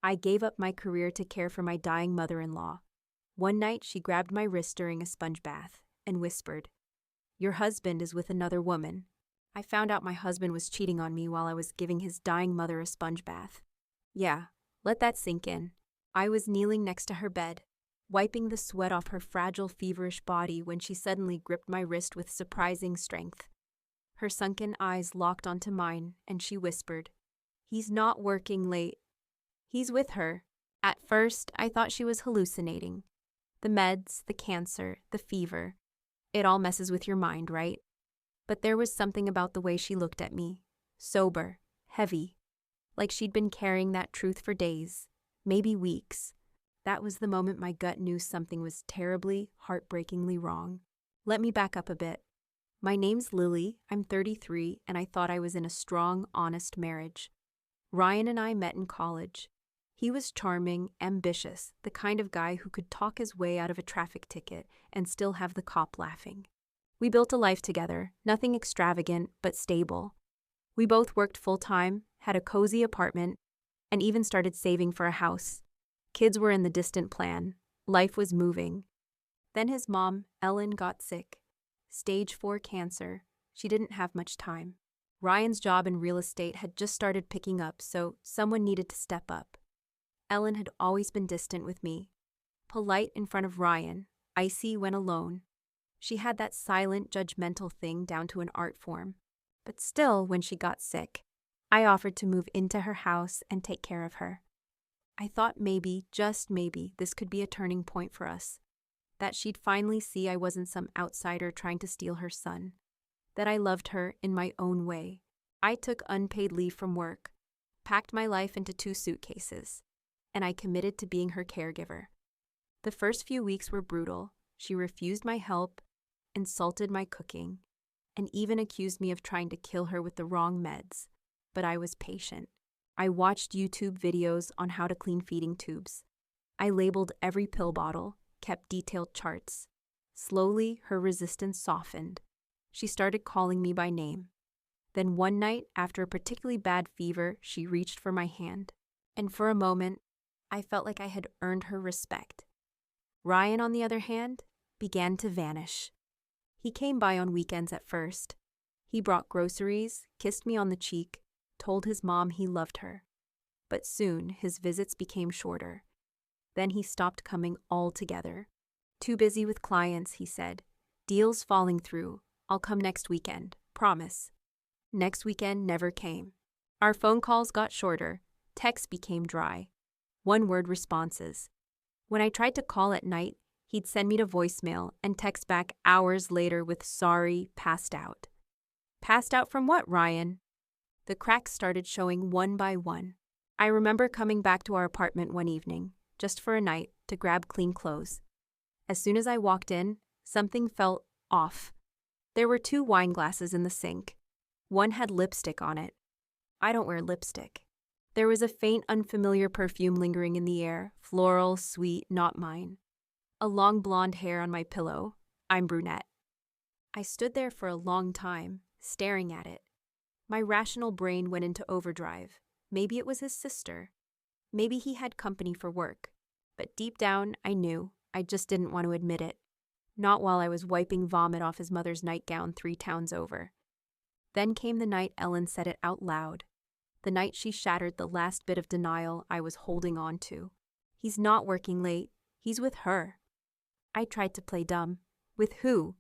I gave up my career to care for my dying mother-in-law. One night, she grabbed my wrist during a sponge bath and whispered, "Your husband is with another woman." I found out my husband was cheating on me while I was giving his dying mother a sponge bath. Yeah, let that sink in. I was kneeling next to her bed, wiping the sweat off her fragile, feverish body when she suddenly gripped my wrist with surprising strength. Her sunken eyes locked onto mine, and she whispered, "He's not working late. He's with her." At first, I thought she was hallucinating. The meds, the cancer, the fever. It all messes with your mind, right? But there was something about the way she looked at me. Sober, heavy. Like she'd been carrying that truth for days, maybe weeks. That was the moment my gut knew something was terribly, heartbreakingly wrong. Let me back up a bit. My name's Lily, I'm 33, and I thought I was in a strong, honest marriage. Ryan and I met in college. He was charming, ambitious, the kind of guy who could talk his way out of a traffic ticket and still have the cop laughing. We built a life together, nothing extravagant, but stable. We both worked full-time, had a cozy apartment, and even started saving for a house. Kids were in the distant plan. Life was moving. Then his mom, Ellen, got sick. Stage 4 cancer. She didn't have much time. Ryan's job in real estate had just started picking up, so someone needed to step up. Ellen had always been distant with me. Polite in front of Ryan, icy when alone. She had that silent, judgmental thing down to an art form. But still, when she got sick, I offered to move into her house and take care of her. I thought maybe, just maybe, this could be a turning point for us. That she'd finally see I wasn't some outsider trying to steal her son. That I loved her in my own way. I took unpaid leave from work, packed my life into 2 suitcases, and I committed to being her caregiver. The first few weeks were brutal. She refused my help, insulted my cooking, and even accused me of trying to kill her with the wrong meds. But I was patient. I watched YouTube videos on how to clean feeding tubes. I labeled every pill bottle, kept detailed charts. Slowly, her resistance softened. She started calling me by name. Then one night, after a particularly bad fever, she reached for my hand. And for a moment, I felt like I had earned her respect. Ryan, on the other hand, began to vanish. He came by on weekends at first. He brought groceries, kissed me on the cheek, told his mom he loved her. But soon, his visits became shorter. Then he stopped coming altogether. "Too busy with clients," he said. "Deals falling through. I'll come next weekend. Promise." Next weekend never came. Our phone calls got shorter. Texts became dry. One-word responses. When I tried to call at night, he'd send me to voicemail and text back hours later with "sorry, passed out." Passed out from what, Ryan? The cracks started showing one by one. I remember coming back to our apartment one evening, just for a night, to grab clean clothes. As soon as I walked in, something felt off. There were 2 wine glasses in the sink. One had lipstick on it. I don't wear lipstick. There was a faint, unfamiliar perfume lingering in the air, floral, sweet, not mine. A long blonde hair on my pillow. I'm brunette. I stood there for a long time, staring at it. My rational brain went into overdrive. Maybe it was his sister. Maybe he had company for work. But deep down, I knew. I just didn't want to admit it. Not while I was wiping vomit off his mother's nightgown 3 towns over. Then came the night Ellen said it out loud. The night she shattered the last bit of denial I was holding on to. He's not working late. He's with her. I tried to play dumb. With who?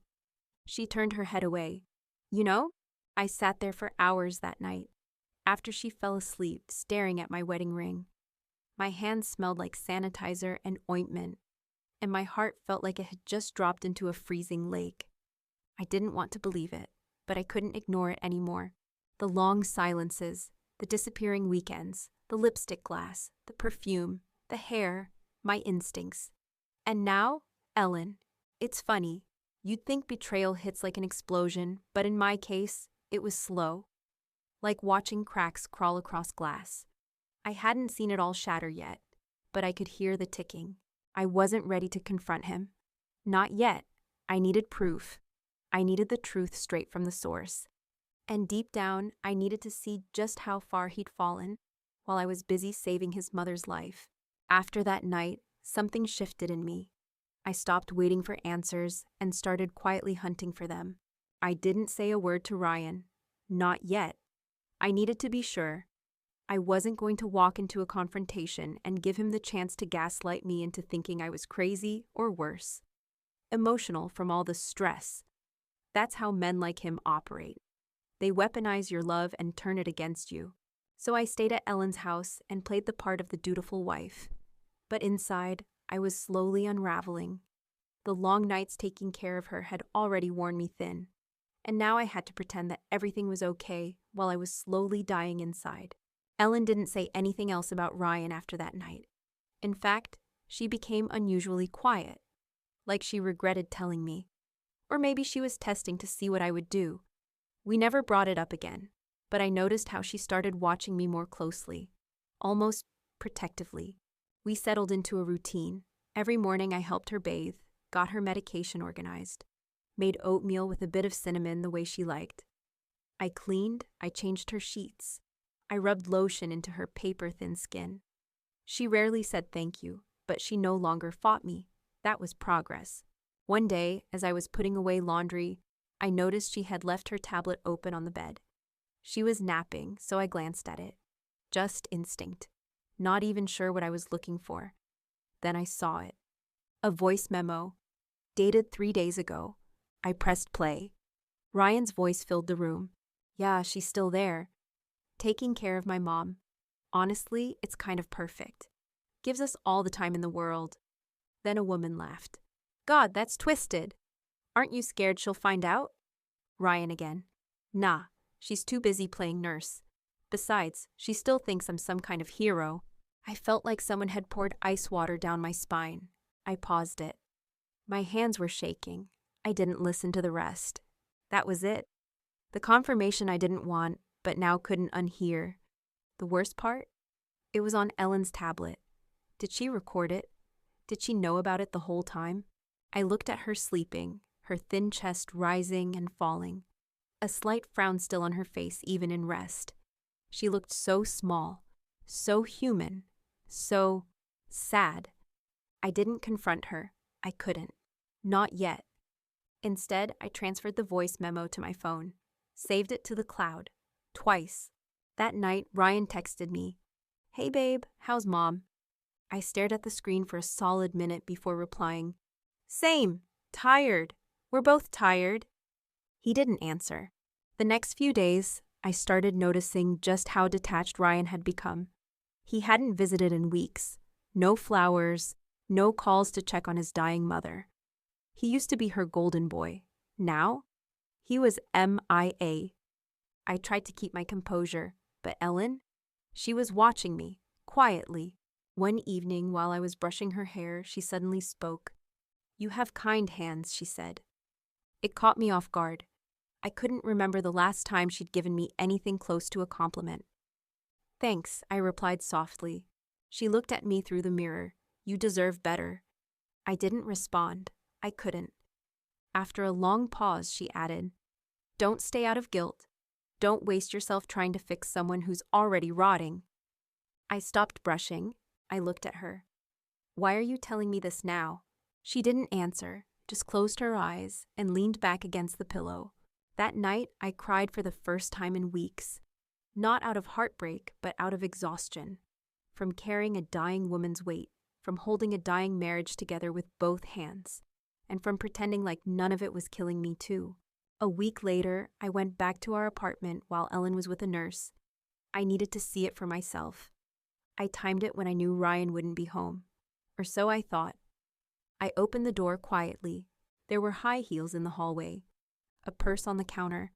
She turned her head away. You know, I sat there for hours that night, after she fell asleep, staring at my wedding ring. My hands smelled like sanitizer and ointment, and my heart felt like it had just dropped into a freezing lake. I didn't want to believe it, but I couldn't ignore it anymore. The long silences, the disappearing weekends, the lipstick glass, the perfume, the hair, my instincts. And now, Ellen. It's funny. You'd think betrayal hits like an explosion, but in my case, it was slow. Like watching cracks crawl across glass. I hadn't seen it all shatter yet, but I could hear the ticking. I wasn't ready to confront him. Not yet. I needed proof. I needed the truth straight from the source. And deep down, I needed to see just how far he'd fallen. while I was busy saving his mother's life. After that night, something shifted in me. I stopped waiting for answers and started quietly hunting for them. I didn't say a word to Ryan. Not yet. I needed to be sure. I wasn't going to walk into a confrontation and give him the chance to gaslight me into thinking I was crazy or worse. Emotional from all the stress. That's how men like him operate. They weaponize your love and turn it against you. So I stayed at Ellen's house and played the part of the dutiful wife. But inside, I was slowly unraveling. The long nights taking care of her had already worn me thin, and now I had to pretend that everything was okay while I was slowly dying inside. Ellen didn't say anything else about Ryan after that night. In fact, she became unusually quiet, like she regretted telling me. Or maybe she was testing to see what I would do. We never brought it up again, but I noticed how she started watching me more closely, almost protectively. We settled into a routine. Every morning I helped her bathe, got her medication organized, made oatmeal with a bit of cinnamon the way she liked. I cleaned, I changed her sheets. I rubbed lotion into her paper-thin skin. She rarely said thank you, but she no longer fought me. That was progress. One day, as I was putting away laundry, I noticed she had left her tablet open on the bed. She was napping, so I glanced at it. Just instinct. Not even sure what I was looking for. Then I saw it. A voice memo. Dated 3 days ago. I pressed play. Ryan's voice filled the room. Yeah, she's still there. Taking care of my mom. Honestly, it's kind of perfect. Gives us all the time in the world. Then a woman laughed. God, that's twisted. Aren't you scared she'll find out? Ryan again. Nah, she's too busy playing nurse. Besides, she still thinks I'm some kind of hero. I felt like someone had poured ice water down my spine. I paused it. My hands were shaking. I didn't listen to the rest. That was it. The confirmation I didn't want, but now couldn't unhear. The worst part? It was on Ellen's tablet. Did she record it? Did she know about it the whole time? I looked at her sleeping, her thin chest rising and falling. A slight frown still on her face even in rest. She looked so small, so human, so sad. I didn't confront her. I couldn't. Not yet. Instead, I transferred the voice memo to my phone, saved it to the cloud, twice. That night, Ryan texted me, "Hey babe, how's mom?" I stared at the screen for a solid minute before replying, "Same, tired. We're both tired." He didn't answer. The next few days, I started noticing just how detached Ryan had become. He hadn't visited in weeks. No flowers, no calls to check on his dying mother. He used to be her golden boy. Now, he was MIA. I tried to keep my composure, but Ellen? She was watching me, quietly. One evening, while I was brushing her hair, she suddenly spoke. "You have kind hands," she said. It caught me off guard. I couldn't remember the last time she'd given me anything close to a compliment. "Thanks," I replied softly. She looked at me through the mirror. "You deserve better." I didn't respond. I couldn't. After a long pause, she added, "Don't stay out of guilt. Don't waste yourself trying to fix someone who's already rotting." I stopped brushing. I looked at her. "Why are you telling me this now?" She didn't answer, just closed her eyes and leaned back against the pillow. That night, I cried for the first time in weeks. Not out of heartbreak, but out of exhaustion. From carrying a dying woman's weight, from holding a dying marriage together with both hands, and from pretending like none of it was killing me too. A week later, I went back to our apartment while Ellen was with a nurse. I needed to see it for myself. I timed it when I knew Ryan wouldn't be home. Or so I thought. I opened the door quietly. There were high heels in the hallway. A purse on the counter.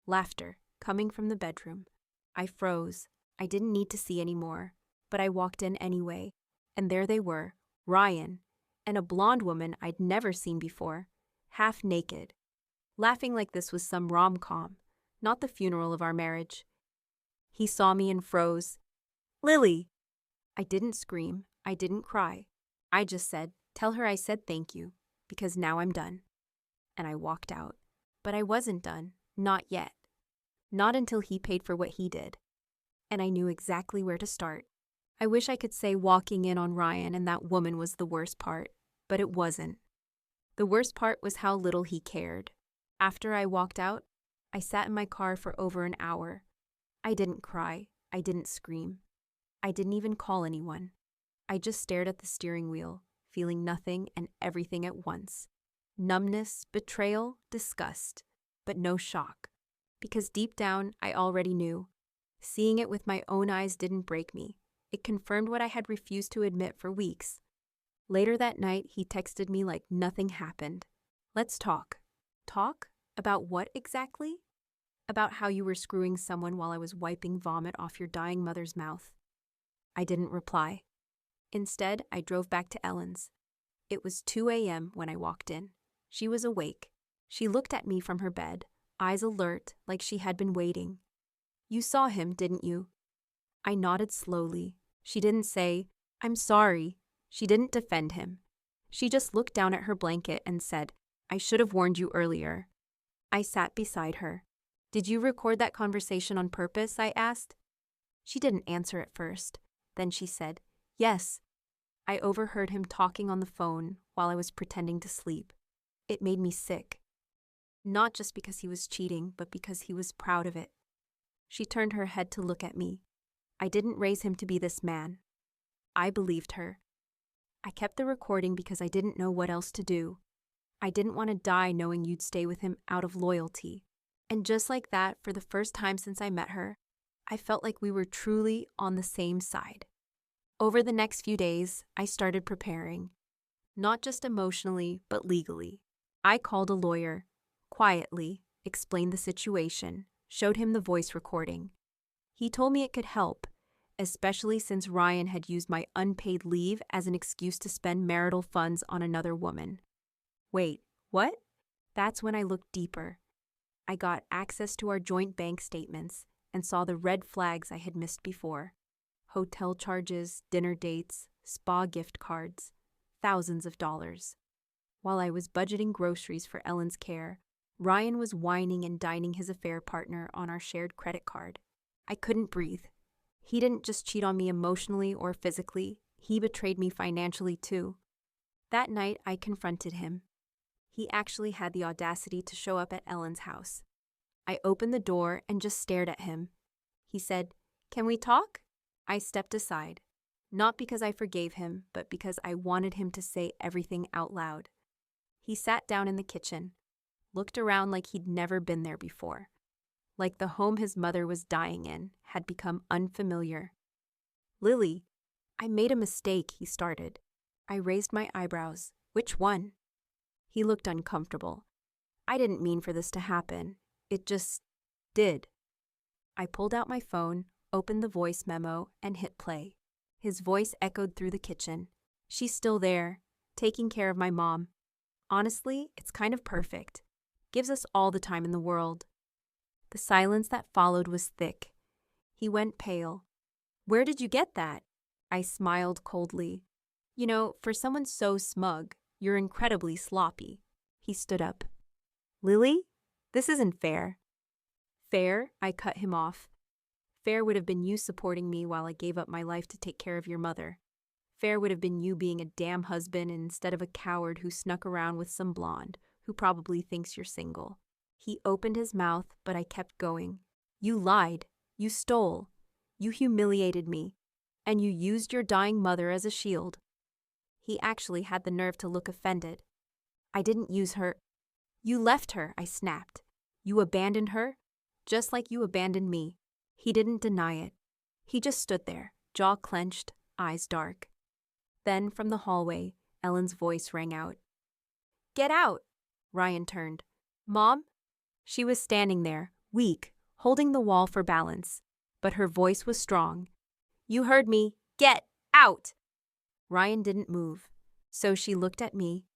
Laughter coming from the bedroom. I froze. I didn't need to see any more. But I walked in anyway. And there they were, Ryan, and a blonde woman I'd never seen before, half naked. Laughing like this was some rom-com, not the funeral of our marriage. He saw me and froze. "Lily!" I didn't scream. I didn't cry. I just said, "Tell her I said thank you, because now I'm done." And I walked out. But I wasn't done. Not yet. Not until he paid for what he did. and I knew exactly where to start. I wish I could say walking in on Ryan and that woman was the worst part, but it wasn't. The worst part was how little he cared. After I walked out, I sat in my car for over an hour. I didn't cry. I didn't scream. I didn't even call anyone. I just stared at the steering wheel, feeling nothing and everything at once. Numbness, betrayal, disgust, but no shock. Because deep down, I already knew. Seeing it with my own eyes didn't break me. It confirmed what I had refused to admit for weeks. Later that night, he texted me like nothing happened. Let's talk. Talk? About what exactly? About how you were screwing someone while I was wiping vomit off your dying mother's mouth. I didn't reply. Instead, I drove back to Ellen's. It was 2 a.m. when I walked in. She was awake. She looked at me from her bed, eyes alert, like she had been waiting. You saw him, didn't you? I nodded slowly. She didn't say, I'm sorry. She didn't defend him. She just looked down at her blanket and said, I should have warned you earlier. I sat beside her. Did you record that conversation on purpose? I asked. She didn't answer at first. Then she said, yes. I overheard him talking on the phone while I was pretending to sleep. It made me sick. Not just because he was cheating, but because he was proud of it. She turned her head to look at me. I didn't raise him to be this man. I believed her. I kept the recording because I didn't know what else to do. I didn't want to die knowing you'd stay with him out of loyalty. And just like that, for the first time since I met her, I felt like we were truly on the same side. Over the next few days, I started preparing. Not just emotionally, but legally. I called a lawyer, quietly, explained the situation, showed him the voice recording. He told me it could help, especially since Ryan had used my unpaid leave as an excuse to spend marital funds on another woman. Wait, what? That's when I looked deeper. I got access to our joint bank statements and saw the red flags I had missed before. Hotel charges, dinner dates, spa gift cards, thousands of dollars. While I was budgeting groceries for Ellen's care, Ryan was whining and dining his affair partner on our shared credit card. I couldn't breathe. He didn't just cheat on me emotionally or physically, he betrayed me financially too. That night, I confronted him. He actually had the audacity to show up at Ellen's house. I opened the door and just stared at him. He said, "Can we talk?" I stepped aside, not because I forgave him, but because I wanted him to say everything out loud. He sat down in the kitchen, looked around like he'd never been there before, like the home his mother was dying in had become unfamiliar. "Lily, I made a mistake," he started. I raised my eyebrows. "Which one?" He looked uncomfortable. "I didn't mean for this to happen. It just did." I pulled out my phone, opened the voice memo, and hit play. His voice echoed through the kitchen. "She's still there, taking care of my mom. Honestly, it's kind of perfect. Gives us all the time in the world." The silence that followed was thick. He went pale. "Where did you get that?" I smiled coldly. "You know, for someone so smug, you're incredibly sloppy." He stood up. "Lily, this isn't fair." "Fair?" I cut him off. "Fair would have been you supporting me while I gave up my life to take care of your mother. Fair would have been you being a damn husband instead of a coward who snuck around with some blonde who probably thinks you're single." He opened his mouth, but I kept going. "You lied. You stole. You humiliated me. And you used your dying mother as a shield." He actually had the nerve to look offended. "I didn't use her." "You left her," I snapped. "You abandoned her, just like you abandoned me." He didn't deny it. He just stood there, jaw clenched, eyes dark. Then, from the hallway, Ellen's voice rang out. "Get out!" Ryan turned. "Mom?" She was standing there, weak, holding the wall for balance. But her voice was strong. "You heard me. Get out!" Ryan didn't move, so she looked at me.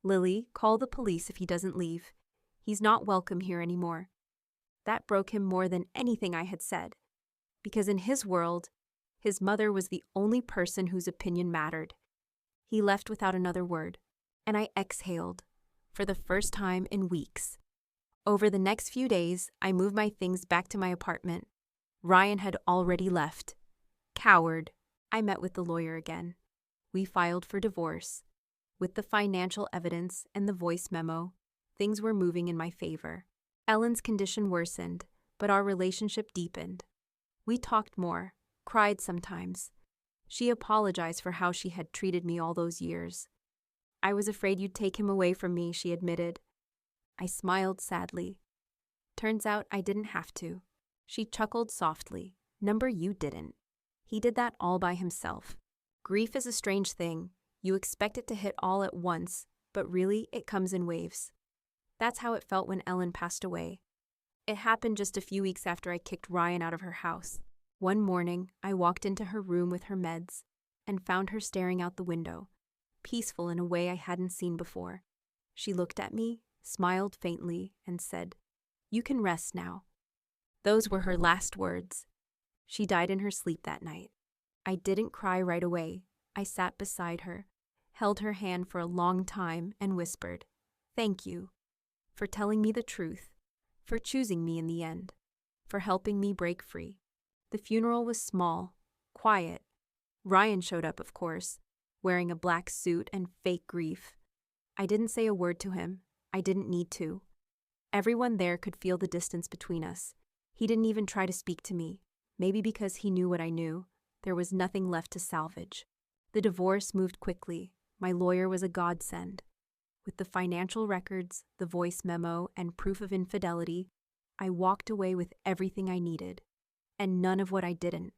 "Lily, call the police if he doesn't leave. He's not welcome here anymore." That broke him more than anything I had said, because in his world, his mother was the only person whose opinion mattered. He left without another word, and I exhaled, for the first time in weeks. Over the next few days, I moved my things back to my apartment. Ryan had already left. Coward. I met with the lawyer again. We filed for divorce. With the financial evidence and the voice memo, things were moving in my favor. Ellen's condition worsened, but our relationship deepened. We talked more, cried sometimes. She apologized for how she had treated me all those years. I was afraid you'd take him away from me, she admitted. I smiled sadly. Turns out I didn't have to. She chuckled softly. Number you didn't. He did that all by himself. Grief is a strange thing. You expect it to hit all at once, but really it comes in waves. That's how it felt when Ellen passed away. It happened just a few weeks after I kicked Ryan out of her house. One morning, I walked into her room with her meds and found her staring out the window, peaceful in a way I hadn't seen before. She looked at me, smiled faintly, and said, "You can rest now." Those were her last words. She died in her sleep that night. I didn't cry right away. I sat beside her, held her hand for a long time, and whispered, "Thank you for telling me the truth, for choosing me in the end, for helping me break free." The funeral was small, quiet. Ryan showed up, of course, wearing a black suit and fake grief. I didn't say a word to him. I didn't need to. Everyone there could feel the distance between us. He didn't even try to speak to me, maybe because he knew what I knew. There was nothing left to salvage. The divorce moved quickly. My lawyer was a godsend. With the financial records, the voice memo, and proof of infidelity, I walked away with everything I needed. And none of what I didn't.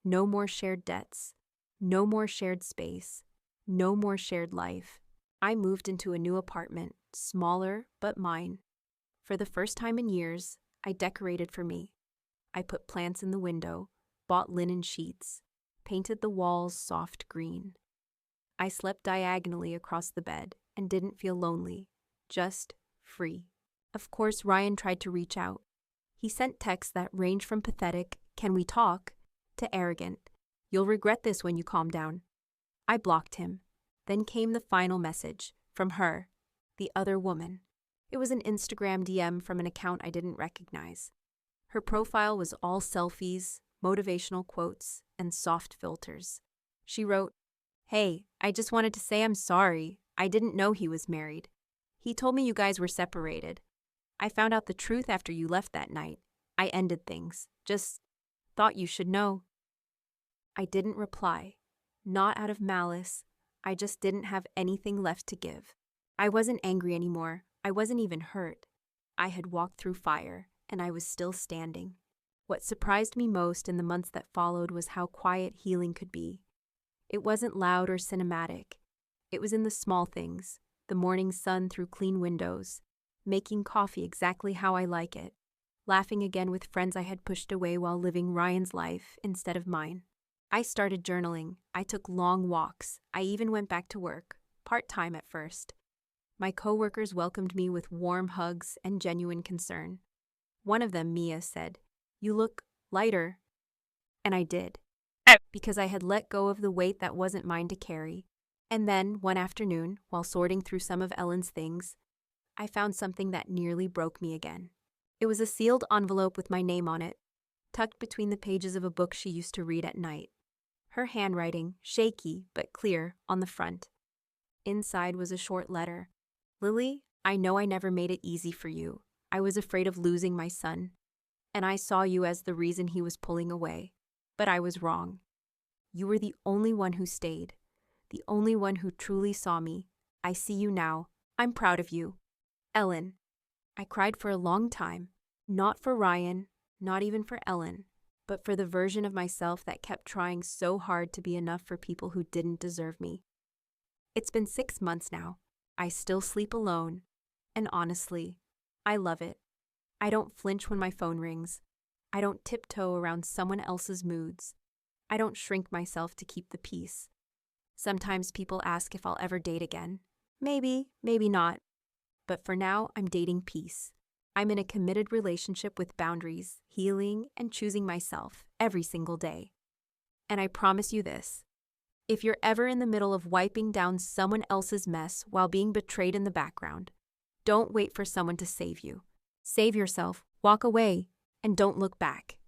No more shared debts. No more shared space. No more shared life. I moved into a new apartment, smaller but mine. For the first time in years, I decorated for me. I put plants in the window, bought linen sheets, painted the walls soft green. I slept diagonally across the bed and didn't feel lonely, just free. Of course, Ryan tried to reach out. He sent texts that ranged from pathetic, "Can we talk?" to arrogant, "You'll regret this when you calm down." I blocked him. Then came the final message, from her, the other woman. It was an Instagram DM from an account I didn't recognize. Her profile was all selfies, motivational quotes, and soft filters. She wrote, "Hey, I just wanted to say I'm sorry. I didn't know he was married. He told me you guys were separated. I found out the truth after you left that night. I ended things. Just thought you should know." I didn't reply. Not out of malice. I just didn't have anything left to give. I wasn't angry anymore. I wasn't even hurt. I had walked through fire, and I was still standing. What surprised me most in the months that followed was how quiet healing could be. It wasn't loud or cinematic. It was in the small things, the morning sun through clean windows, making coffee exactly how I like it, laughing again with friends I had pushed away while living Ryan's life instead of mine. I started journaling. I took long walks. I even went back to work, part-time at first. My coworkers welcomed me with warm hugs and genuine concern. One of them, Mia, said, "You look lighter." And I did, because I had let go of the weight that wasn't mine to carry. And then, one afternoon, while sorting through some of Ellen's things, I found something that nearly broke me again. It was a sealed envelope with my name on it, tucked between the pages of a book she used to read at night. Her handwriting, shaky but clear, on the front. Inside was a short letter. "Lily, I know I never made it easy for you. I was afraid of losing my son, and I saw you as the reason he was pulling away. But I was wrong. You were the only one who stayed, the only one who truly saw me. I see you now. I'm proud of you. Ellen." I cried for a long time, not for Ryan, not even for Ellen, but for the version of myself that kept trying so hard to be enough for people who didn't deserve me. It's been 6 months now. I still sleep alone, and honestly, I love it. I don't flinch when my phone rings. I don't tiptoe around someone else's moods. I don't shrink myself to keep the peace. Sometimes people ask if I'll ever date again. Maybe, maybe not. But for now, I'm dating peace. I'm in a committed relationship with boundaries, healing, and choosing myself every single day. And I promise you this. If you're ever in the middle of wiping down someone else's mess while being betrayed in the background, don't wait for someone to save you. Save yourself, walk away, and don't look back.